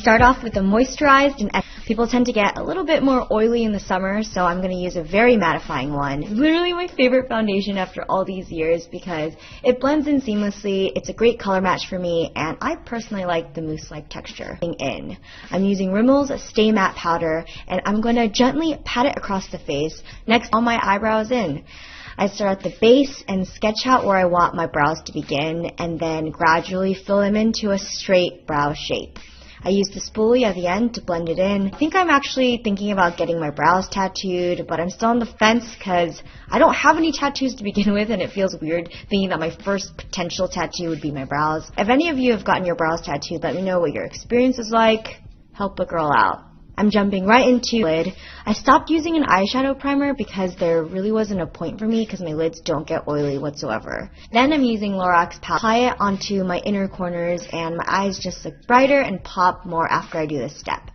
start off with a moisturized, and people tend to get a little bit more oily in the summer, so I'm going to use a very mattifying one. Literally my favorite foundation after all these years because it blends in seamlessly, it's a great color match for me, and I personally like the mousse-like texture. I'm using Rimmel's Stay Matte Powder, and I'm going to gently pat it across the face, next all my eyebrows in. I start at the base and sketch out where I want my brows to begin, and then gradually fill them into a straight brow shape. I use the spoolie at the end to blend it in. I think I'm actually thinking about getting my brows tattooed, but I'm still on the fence because I don't have any tattoos to begin with, and it feels weird thinking that my first potential tattoo would be my brows. If any of you have gotten your brows tattooed, let me know what your experience is like. Help a girl out. I'm jumping right into lid. I stopped using an eyeshadow primer because there really wasn't a point for me because my lids don't get oily whatsoever. Then I'm using Lorax palette. Apply it onto my inner corners and my eyes just look brighter and pop more after I do this step.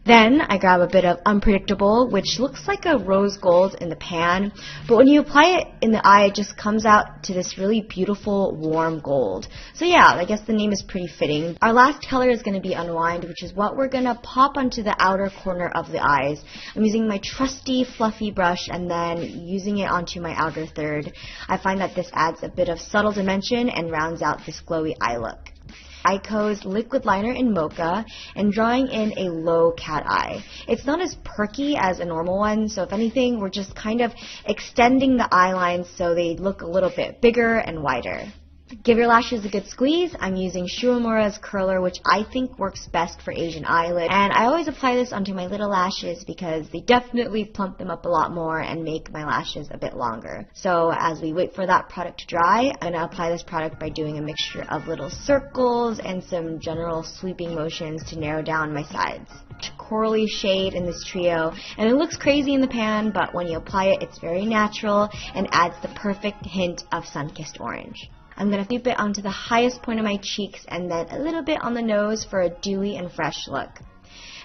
Then I grab a bit of Unpredictable, which looks like a rose gold in the pan, but when you apply it in the eye, it just comes out to this really beautiful warm gold. So yeah, I guess the name is pretty fitting. Our last color is going to be Unwind, which is what we're going to pop onto the outer corner of the eyes. I'm using my trusty fluffy brush and then using it onto my outer third. I find that this adds a bit of subtle dimension and rounds out this glowy eye look. Ico's liquid liner in Mocha and drawing in a low cat eye. It's not as perky as a normal one, so if anything, we're just kind of extending the eye lines so they look a little bit bigger and wider. Give your lashes a good squeeze. I'm using Shuamura's curler, which I think works best for Asian eyelid. And I always apply this onto my little lashes because they definitely plump them up a lot more and make my lashes a bit longer. So as we wait for that product to dry, I'm going to apply this product by doing a mixture of little circles and some general sweeping motions to narrow down my sides. Corally shade in this trio, and it looks crazy in the pan, but when you apply it, it's very natural and adds the perfect hint of sun-kissed orange. I'm going to sweep it onto the highest point of my cheeks and then a little bit on the nose for a dewy and fresh look.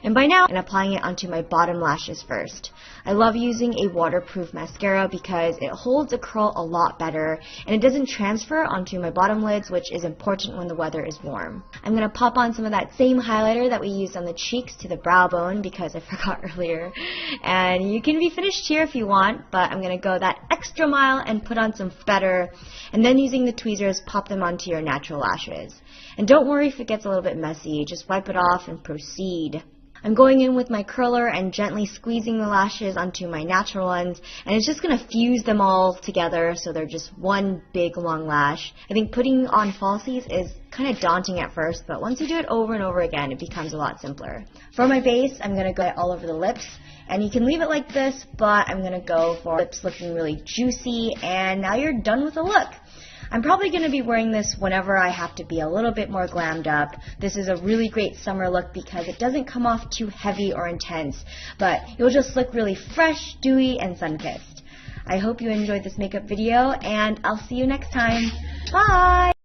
And by now, I'm applying it onto my bottom lashes first. I love using a waterproof mascara because it holds a curl a lot better and it doesn't transfer onto my bottom lids, which is important when the weather is warm. I'm going to pop on some of that same highlighter that we used on the cheeks to the brow bone because I forgot earlier. And you can be finished here if you want, but I'm going to go that extra mile and put on some better, and then using the tweezers, pop them onto your natural lashes. And don't worry if it gets a little bit messy, just wipe it off and proceed. I'm going in with my curler and gently squeezing the lashes onto my natural ones, and it's just going to fuse them all together so they're just one big long lash. I think putting on falsies is kind of daunting at first, but once you do it over and over again, it becomes a lot simpler. For my base, I'm going to go all over the lips, and you can leave it like this, but I'm going to go for lips looking really juicy, and now you're done with the look. I'm probably going to be wearing this whenever I have to be a little bit more glammed up. This is a really great summer look because it doesn't come off too heavy or intense, but you'll just look really fresh, dewy, and sun-kissed. I hope you enjoyed this makeup video, and I'll see you next time. Bye!